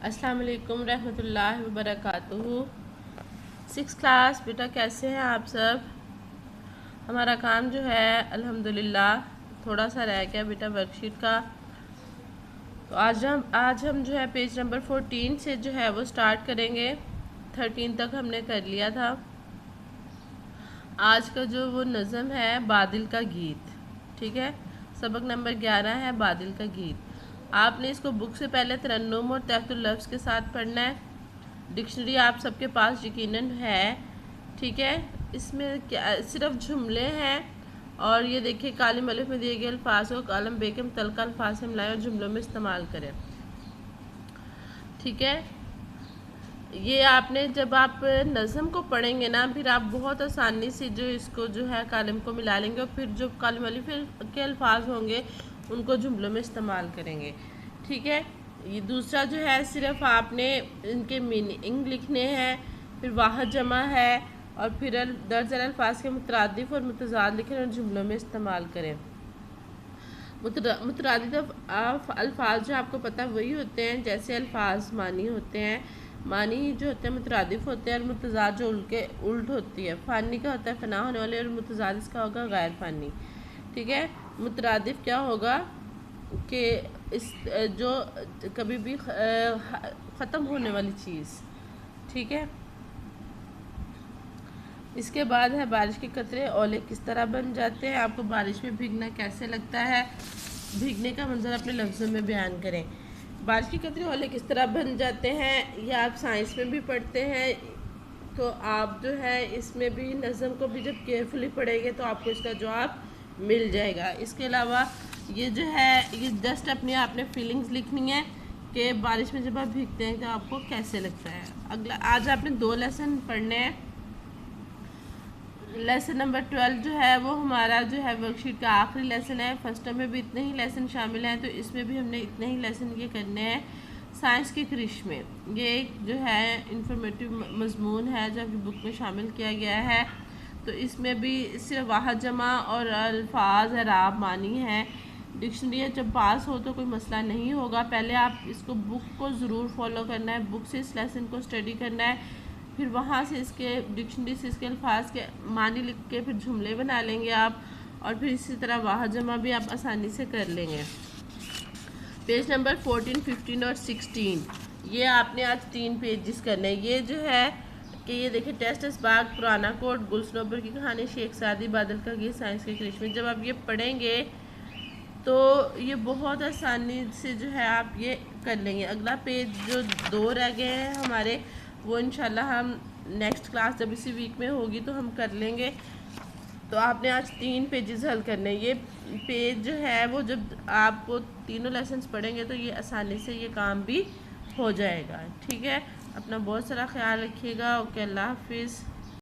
अस्सलाम वालेकुम रहमतुल्लाहि व बरकातुहू। 6th क्लास बेटा, कैसे हैं आप सब? हमारा काम जो है अल्हम्दुलिल्लाह थोड़ा सा रह गया बेटा वर्कशीट का। तो आज हम जो है पेज नंबर 14 से जो है वो स्टार्ट करेंगे। 13 तक हमने कर लिया था। आज का जो वो नज़म है बादल का गीत, ठीक है। सबक नंबर 11 है बादल का गीत। आपने इसको बुक से पहले तरन्नुम और तहतुल लफ्ज़ के साथ पढ़ना है। डिक्शनरी आप सबके पास यकीनन है, ठीक है। इसमें क्या सिर्फ जुमले हैं और ये देखिए कालिम अलिफ में दिए गए अल्फाज को कालम बे के मुतल्लिक़ अल्फाज से मिलाएं और जुमलों में इस्तेमाल करें, ठीक है। ये आपने जब आप नज़म को पढ़ेंगे ना, फिर आप बहुत आसानी से जो इसको जो है कालिम को मिला लेंगे और फिर जो कालिम अलिफ के अल्फाज होंगे उनको जुमलों में इस्तेमाल करेंगे, ठीक है। ये दूसरा जो है सिर्फ आपने इनके मीनिंग लिखने हैं, फिर वाहद जमा है और फिर दर्ज अल्फाज के मुतरादिफ और मुतज़ाद लिखें और जुमलों में इस्तेमाल करें। मुतरादिफ अल्फाज जो आपको पता वही होते हैं जैसे अल्फाज मानी होते हैं। मानी जो होते हैं मुतरादिफ होते हैं और मुतज़ाद जो उल्ट होती है। फ़ानी का होता है फ़ना होने वाले और मुतज़ाद इसका होगा गैर फ़ानी, ठीक है। मुतरादिफ क्या होगा कि इस जो कभी भी ख़त्म होने वाली चीज़, ठीक है। इसके बाद है बारिश के कतरे ओले किस तरह बन जाते हैं। आपको बारिश में भीगना कैसे लगता है, भीगने का मंजर अपने लफ्ज़ों में बयान करें। बारिश के कतरे ओले किस तरह बन जाते हैं ये आप साइंस में भी पढ़ते हैं, तो आप जो है इसमें भी नज़म को भी जब केयरफुली पढ़ेंगे तो आपको इसका जवाब मिल जाएगा। इसके अलावा ये जो है ये जस्ट अपनी आपने फीलिंग्स लिखनी है कि बारिश में जब आप भीगते हैं तो आपको कैसे लगता है। अगला आज आपने 2 लेसन पढ़ने हैं। लेसन नंबर 12 जो है वो हमारा जो है वर्कशीट का आखिरी लेसन है। फर्स्ट टर्म में भी इतने ही लेसन शामिल हैं, तो इसमें भी हमने इतने ही लेसन ये करने हैं। साइंस के क्रिश में ये जो है इंफॉर्मेटिव मजमून है जो आपकी बुक में शामिल किया गया है। तो इसमें भी सिर्फ वाहद जमा और अल्फाज अराब मानी है। डिक्शनरी जब पास हो तो कोई मसला नहीं होगा। पहले आप इसको बुक को ज़रूर फॉलो करना है, बुक से इस लेसन को स्टडी करना है, फिर वहाँ से इसके डिक्शनरी से इसके अल्फाज के मानी लिख के फिर जुमले बना लेंगे आप, और फिर इसी तरह वाहद जमा भी आप आसानी से कर लेंगे। पेज नंबर 14, 15 और 16 ये आपने आज 3 पेजेस करने हैं। ये जो है कि ये देखिए टेस्ट इसबाग, पुराना कोट, गुलसनोबर की कहानी, शेख सादी, बादल का गीत, साइंस के क्रिश में जब आप ये पढ़ेंगे तो ये बहुत आसानी से जो है आप ये कर लेंगे। अगला पेज जो 2 रह गए हैं हमारे वो इंशाल्लाह हम नेक्स्ट क्लास जब इसी वीक में होगी तो हम कर लेंगे। तो आपने आज 3 पेजेस हल करने। ये पेज जो है वो जब आपको तीनों लेसन्स पढ़ेंगे तो ये आसानी से ये काम भी हो जाएगा, ठीक है। अपना बहुत सारा ख्याल रखिएगा। ओके, अल्लाह हाफिज़।